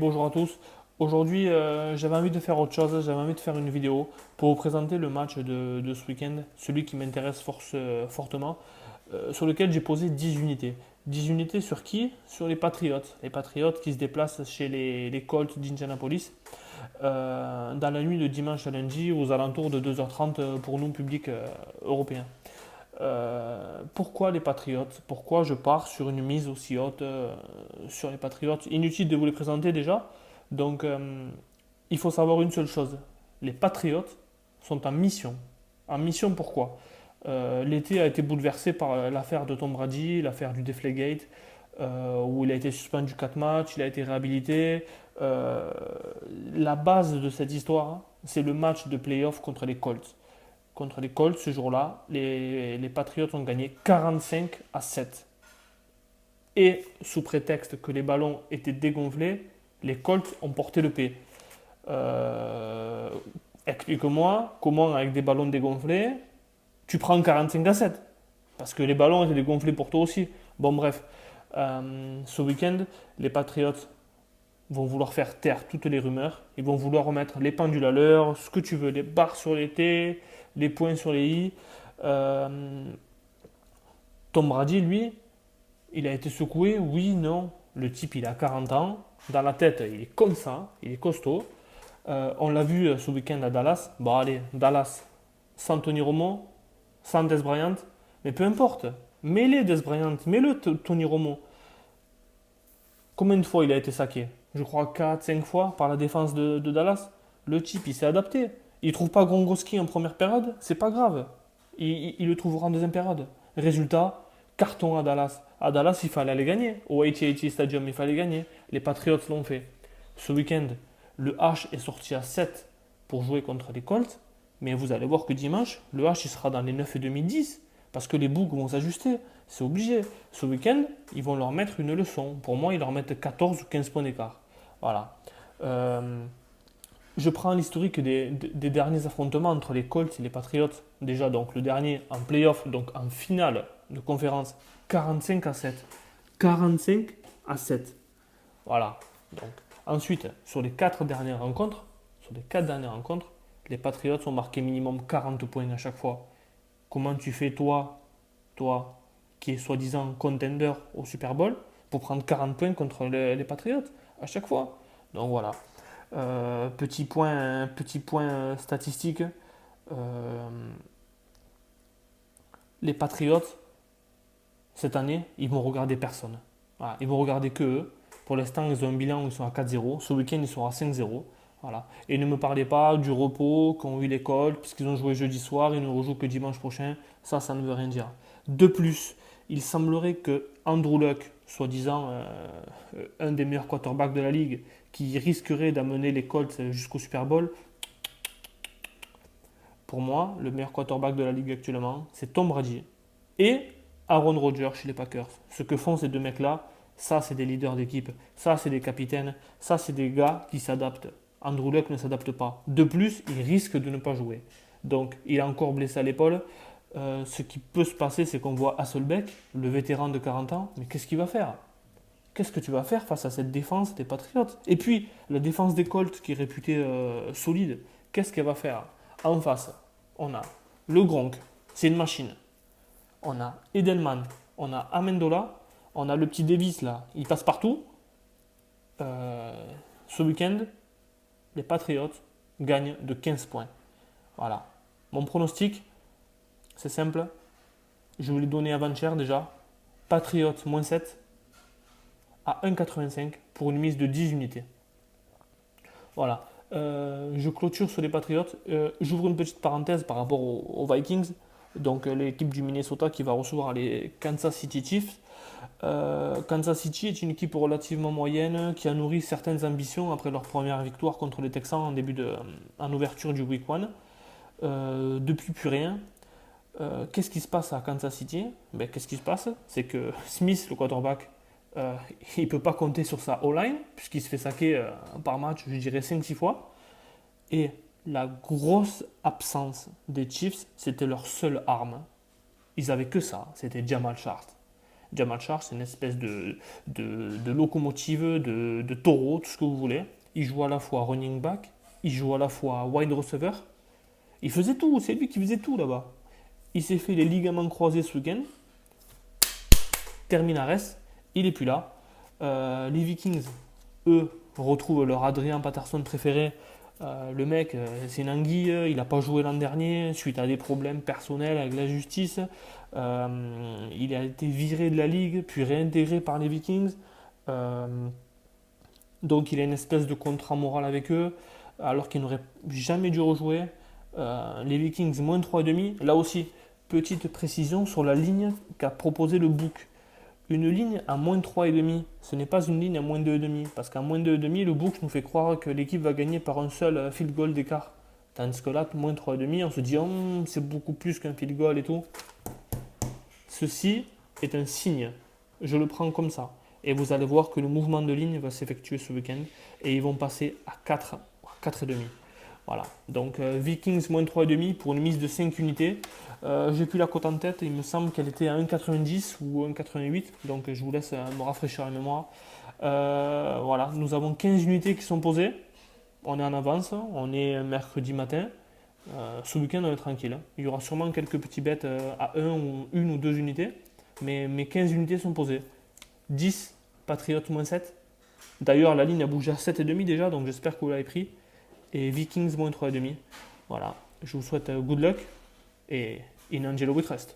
bonjour à tous. Aujourd'hui, j'avais envie de faire autre chose, j'avais envie de faire une vidéo pour vous présenter le match de ce week-end, celui qui m'intéresse fortement, sur lequel j'ai posé 10 unités. 10 unités sur qui? Sur les Patriots. Les Patriots qui se déplacent chez les Colts d'Indianapolis dans la nuit de dimanche à lundi aux alentours de 2h30 pour nous, public européen. Pourquoi les Patriots? Pourquoi je pars sur une mise aussi haute sur les Patriots? Inutile de vous les présenter déjà. Donc, il faut savoir une seule chose. Les Patriots sont en mission. En mission pourquoi? L'été a été bouleversé par l'affaire de Tom Brady, l'affaire du Deflategate, où il a été suspendu 4 matchs, il a été réhabilité. La base de cette histoire, hein, c'est le match de playoff contre les Colts. Contre les Colts, ce jour-là, les Patriots ont gagné 45-7. Et sous prétexte que les ballons étaient dégonflés, les Colts ont porté le P. Euh, Explique-moi comment, avec des ballons dégonflés, tu prends 45-7. Parce que les ballons étaient dégonflés pour toi aussi. Bon, bref. Ce week-end, les Patriots vont vouloir faire taire toutes les rumeurs. Ils vont vouloir remettre les pendules à l'heure, ce que tu veux, les barres sur les T, les points sur les I. Tom Brady, lui, il a été secoué, oui, non. Le type, il a 40 ans. Dans la tête, il est comme ça, il est costaud. On l'a vu ce week-end à Dallas. Bon, allez, Dallas, sans Tony Romo, sans Dez Bryant, mais peu importe. Mets-les Dez Bryant, mets-le Tony Romo. Combien de fois il a été saqué? Je crois 4, 5 fois par la défense de Dallas. Le type, il s'est adapté. Il trouve pas Gronkowski en première période, c'est pas grave. Il le trouvera en deuxième période. Résultat, carton à Dallas. À Dallas, il fallait aller gagner. Au AT&T Stadium, il fallait gagner. Les Patriots l'ont fait. Ce week-end, le H est sorti à 7 pour jouer contre les Colts. Mais vous allez voir que dimanche, le H il sera dans les 9,5 10 parce que les bougs vont s'ajuster. C'est obligé. Ce week-end, ils vont leur mettre une leçon. Pour moi, ils leur mettent 14 ou 15 points d'écart. Voilà. Euh, je prends l'historique des derniers affrontements entre les Colts et les Patriots. Déjà, donc le dernier en playoff, donc en finale de conférence, 45-7. 45-7. Voilà. Donc, ensuite, sur les 4 dernières rencontres, les Patriots ont marqué minimum 40 points à chaque fois. Comment tu fais toi, qui est soi-disant contender au Super Bowl, pour prendre 40 points contre les Patriots à chaque fois? Donc voilà. Petit point statistique. Euh, les Patriots, cette année, ils vont regarder personne. Voilà, ils vont regarder que eux. Pour l'instant, ils ont un bilan où ils sont à 4-0. Ce week-end, ils sont à 5-0. Voilà. Et ne me parlez pas du repos qu'ont eu les Colts, puisqu'ils ont joué jeudi soir, ils ne rejouent que dimanche prochain. Ça ne veut rien dire. De plus, il semblerait que Andrew Luck, soi-disant un des meilleurs quarterbacks de la ligue, qui risquerait d'amener les Colts jusqu'au Super Bowl, pour moi, le meilleur quarterback de la ligue actuellement, c'est Tom Brady et Aaron Rodgers chez les Packers. Ce que font ces deux mecs-là, ça, c'est des leaders d'équipe. Ça, c'est des capitaines. Ça, c'est des gars qui s'adaptent. Andrew Luck ne s'adapte pas. De plus, il risque de ne pas jouer. Donc, il est encore blessé à l'épaule. Ce qui peut se passer, c'est qu'on voit Hasselbeck, le vétéran de 40 ans, mais qu'est-ce qu'il va faire? Qu'est-ce que tu vas faire face à cette défense des Patriots? Et puis, la défense des Colts, qui est réputée solide, qu'est-ce qu'elle va faire? En face, on a le Gronk, c'est une machine. On a Edelman, on a Amendola, on a le petit Davis là, il passe partout. Ce week-end, les Patriots gagnent de 15 points. Voilà. Mon pronostic, c'est simple. Je vous l'ai donné avant-hier déjà. Patriots moins 7 à 1,85 pour une mise de 10 unités. Voilà. Je clôture sur les Patriots. J'ouvre une petite parenthèse par rapport aux Vikings. Donc l'équipe du Minnesota qui va recevoir les Kansas City Chiefs. Kansas City est une équipe relativement moyenne qui a nourri certaines ambitions après leur première victoire contre les Texans en ouverture du Week 1. Depuis plus rien. Qu'est-ce qui se passe à Kansas City? Qu'est-ce qui se passe? C'est que Smith, le quarterback, il ne peut pas compter sur sa O-line, puisqu'il se fait saquer par match, je dirais 5-6 fois. Et la grosse absence des Chiefs, c'était leur seule arme. Ils n'avaient que ça, c'était Jamal Charles. Jamal Charles, c'est une espèce de locomotive, de taureau, tout ce que vous voulez. Il joue à la fois running back, il joue à la fois wide receiver. Il faisait tout, c'est lui qui faisait tout là-bas. Il s'est fait les ligaments croisés ce week-end. Terminares, il n'est plus là. Les Vikings, eux, retrouvent leur Adrian Patterson préféré. Le mec, c'est une anguille, il n'a pas joué l'an dernier suite à des problèmes personnels avec la justice. Il a été viré de la ligue, puis réintégré par les Vikings. Donc il a une espèce de contrat moral avec eux, alors qu'il n'aurait jamais dû rejouer. Les Vikings, moins 3,5. Là aussi, petite précision sur la ligne qu'a proposé le book. Une ligne à moins 3,5, ce n'est pas une ligne à moins 2,5. Parce qu'à moins 2,5, le book nous fait croire que l'équipe va gagner par un seul field goal d'écart. Tandis que là, moins 3,5, on se dit oh, c'est beaucoup plus qu'un field goal et tout. Ceci est un signe. Je le prends comme ça. Et vous allez voir que le mouvement de ligne va s'effectuer ce week-end. Et ils vont passer à 4,5. Voilà. Donc Vikings moins 3,5 pour une mise de 5 unités. J'ai plus la cote en tête. Il me semble qu'elle était à 1,90 ou 1,88. Donc je vous laisse me rafraîchir la mémoire. Voilà. Nous avons 15 unités qui sont posées. On est en avance. On est mercredi matin. Ce week-end, on est tranquille. Il y aura sûrement quelques petits bêtes à 1 ou 2 unités. Mais mes 15 unités sont posées. 10, Patriots moins 7. D'ailleurs, la ligne a bougé à 7,5 déjà, donc j'espère que vous l'avez pris. Et Vikings moins 3,5. Voilà. Je vous souhaite good luck et in Angelo we trust.